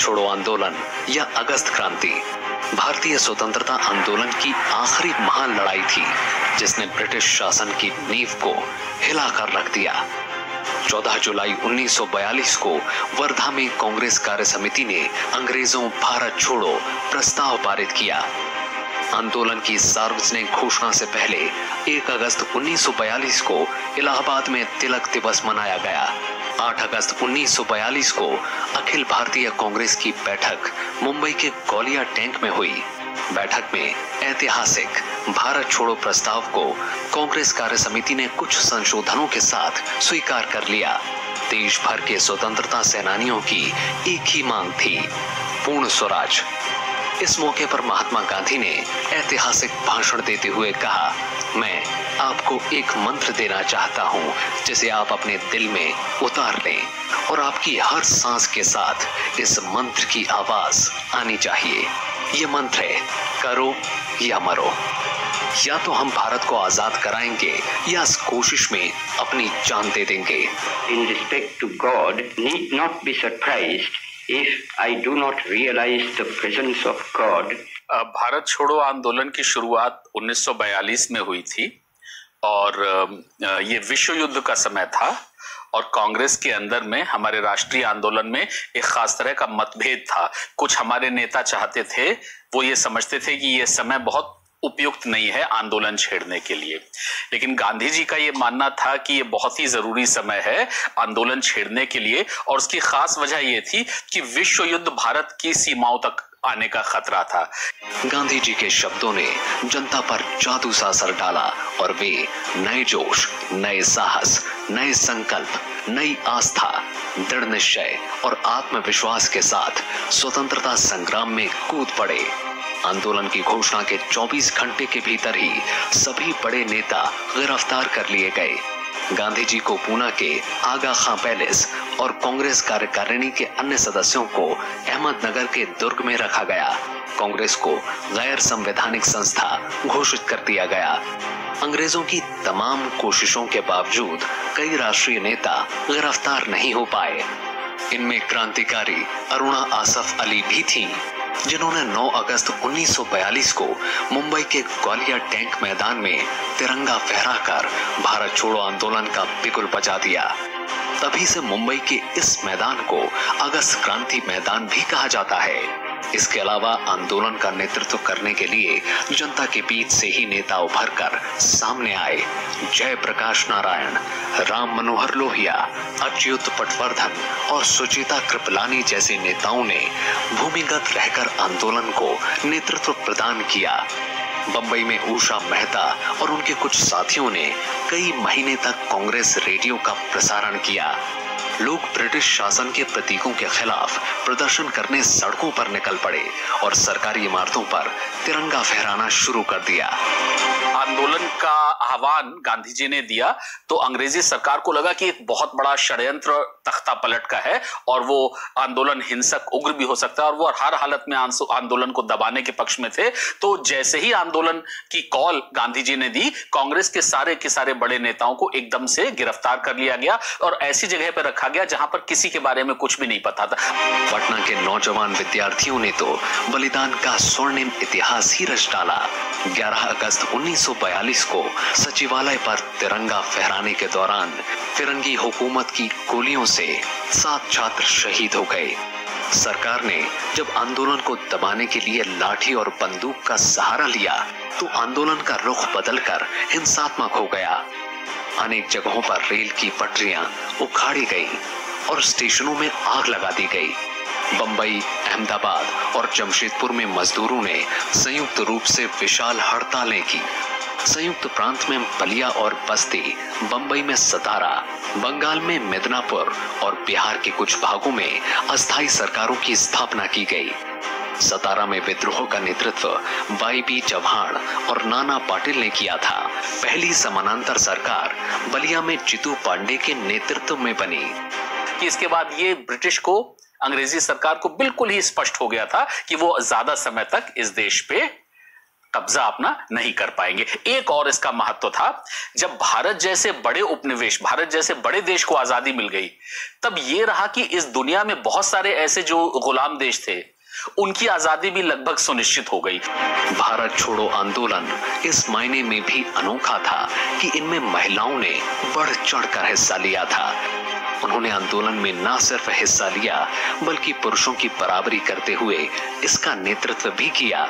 छोड़ो आंदोलन या अगस्त क्रांति भारतीय स्वतंत्रता आंदोलन की आखिरी महान लड़ाई थी, जिसने ब्रिटिश शासन की नींव को हिलाकर रख दिया। 14 जुलाई 1942 को वर्धा में कांग्रेस कार्य समिति ने अंग्रेजों भारत छोड़ो प्रस्ताव पारित किया। आंदोलन की सार्वजनिक घोषणा से पहले 1 अगस्त 1942 को इलाहाबाद में तिलक दिवस मनाया गया। 8 अगस्त 1942 को अखिल भारतीय कांग्रेस की बैठक मुंबई के गौलिया टैंक में हुई। बैठक में ऐतिहासिक भारत छोड़ो प्रस्ताव को कांग्रेस कार्य समिति ने कुछ संशोधनों के साथ स्वीकार कर लिया। देश भर के स्वतंत्रता सेनानियों की एक ही मांग थी, पूर्ण स्वराज। इस मौके पर महात्मा गांधी ने ऐतिहासिक भाषण देते हुए कहा, मैं आपको एक मंत्र देना चाहता हूं, जिसे आप अपने दिल में उतार लें और आपकी हर सांस के साथ इस मंत्र की आवाज आनी चाहिए। ये मंत्र है, करो या मरो। या तो हम भारत को आजाद कराएंगे या इस कोशिश में अपनी जान दे देंगे। In respect to God, need not be surprised if I do not realize the presence of God. Bharat छोड़ो आंदोलन की शुरुआत 1942 में हुई थी और ये विश्व युद्ध का समय था और कांग्रेस के अंदर में हमारे राष्ट्रीय आंदोलन में एक खास तरह का मतभेद था। कुछ हमारे नेता चाहते थे, वो ये समझते थे कि ये समय बहुत उपयुक्त नहीं है आंदोलन छेड़ने के लिए, लेकिन गांधी जी का ये मानना था कि ये बहुत ही जरूरी समय है आंदोलन छेड़ने के लिए। और उसकी खास वजह ये थी कि विश्व युद्ध भारत की सीमाओं तक आने का खतरा था। गांधी जी के शब्दों ने जनता पर जादू सा असर डाला और वे नए जोश, नए साहस, नए संकल्प, नई आस्था, दृढ़ निश्चय और आत्मविश्वास के साथ स्वतंत्रता संग्राम में कूद पड़े। आंदोलन की घोषणा के 24 घंटे के भीतर ही सभी बड़े नेता गिरफ्तार कर लिए गए। गांधी जी को पूना के आगा खां पैलेस और कांग्रेस कार्यकारिणी के अन्य सदस्यों को अहमदनगर के दुर्ग में रखा गया। कांग्रेस को गैर संवैधानिक संस्था घोषित कर दिया गया। अंग्रेजों की तमाम कोशिशों के बावजूद कई राष्ट्रीय नेता गिरफ्तार नहीं हो पाए। इनमें क्रांतिकारी अरुणा आसफ अली भी थीं, जिन्होंने 9 अगस्त 1942 को मुंबई के ग्वालियर टैंक मैदान में तिरंगा फहराकर भारत छोड़ो आंदोलन का बिगुल बजा दिया। तभी से मुंबई के इस मैदान को अगस्त क्रांति मैदान भी कहा जाता है। इसके अलावा आंदोलन का नेतृत्व करने के लिए जनता के बीच से ही नेता उभरकर सामने आए। जयप्रकाश नारायण, राम मनोहर लोहिया, अच्युत पटवर्धन और सुचिता कृपलानी जैसे नेताओं ने भूमिगत रहकर आंदोलन को नेतृत्व प्रदान किया। बंबई में उषा मेहता और उनके कुछ साथियों ने कई महीने तक कांग्रेस रेडियो का प्रसारण किया। लोग ब्रिटिश शासन के प्रतीकों के खिलाफ प्रदर्शन करने सड़कों पर निकल पड़े और सरकारी इमारतों पर तिरंगा फहराना शुरू कर दिया। आंदोलन का आह्वान गांधी जी ने दिया तो अंग्रेजी सरकार को लगा कि एक बहुत बड़ा षड्यंत्र तख्ता पलट का है और वो आंदोलन हिंसक उग्र भी हो सकता है और वो हर हालत में आंदोलन को दबाने के पक्ष में थे। तो जैसे ही आंदोलन की कॉल गांधी जी ने दी, कांग्रेस के सारे बड़े नेताओं को एकदम से गिरफ्तार कर लिया गया और ऐसी जगह पर रखा गया जहां पर किसी के बारे में कुछ भी नहीं पता था। पटना के नौजवान विद्यार्थियों ने तो बलिदान का स्वर्णिम इतिहास ही रच डाला। 11 अगस्त 1942 को सचिवालय पर तिरंगा फहराने के दौरान फिरंगी हुकूमत की गोलियों से 7 छात्र शहीद हो गए। सरकार ने जब आंदोलन को दबाने के लिए लाठी और बंदूक का सहारा लिया तो आंदोलन का रुख बदलकर हिंसात्मक हो गया। अनेक जगहों पर रेल की पटरियां उखाड़ी गई और स्टेशनों में आग लगा दी गई। बंबई, अहमदाबाद और जमशेदपुर में मजदूरों ने संयुक्त रूप से विशाल हड़तालें की। संयुक्त प्रांत में बलिया और बस्ती, बंबई में सतारा, बंगाल में मिदनापुर और बिहार के कुछ भागों में अस्थायी सरकारों की स्थापना की गई। सतारा में विद्रोह का नेतृत्व वाई.बी. चौहान और नाना पाटिल ने किया था। पहली समानांतर सरकार बलिया में जितू पांडे के नेतृत्व में बनी। कि इसके बाद ये ब्रिटिश को, अंग्रेजी सरकार को बिल्कुल ही स्पष्ट हो गया था कि वो ज्यादा समय तक इस देश पे कब्जा अपना नहीं कर पाएंगे। एक और इसका महत्व था, जब भारत जैसे बड़े उपनिवेश, भारत जैसे बड़े देश को आजादी मिल गई, तब यह रहा कि इस दुनिया में बहुत सारे ऐसे जो गुलाम देश थे, उनकी आजादी भी लगभग सुनिश्चित हो गई। भारत छोड़ो आंदोलन इस मायने में भी अनोखा था कि इनमें महिलाओं ने बढ़ चढ़कर हिस्सा लिया था। उन्होंने आंदोलन में न सिर्फ हिस्सा लिया बल्कि पुरुषों की बराबरी करते हुए इसका नेतृत्व भी किया।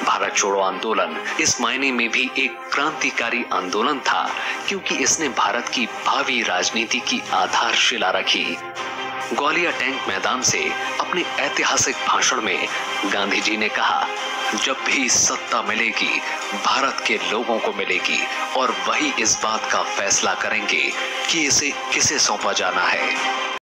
भारत छोड़ो आंदोलन इस मायने में भी एक क्रांतिकारी आंदोलन था क्योंकि इसने भारत की भावी राजनीति की आधारशिला रखी। ग्वालियर टैंक मैदान से अपने ऐतिहासिक भाषण में गांधी जी ने कहा, जब भी सत्ता मिलेगी भारत के लोगों को मिलेगी और वही इस बात का फैसला करेंगे कि इसे किसे सौंपा जाना है।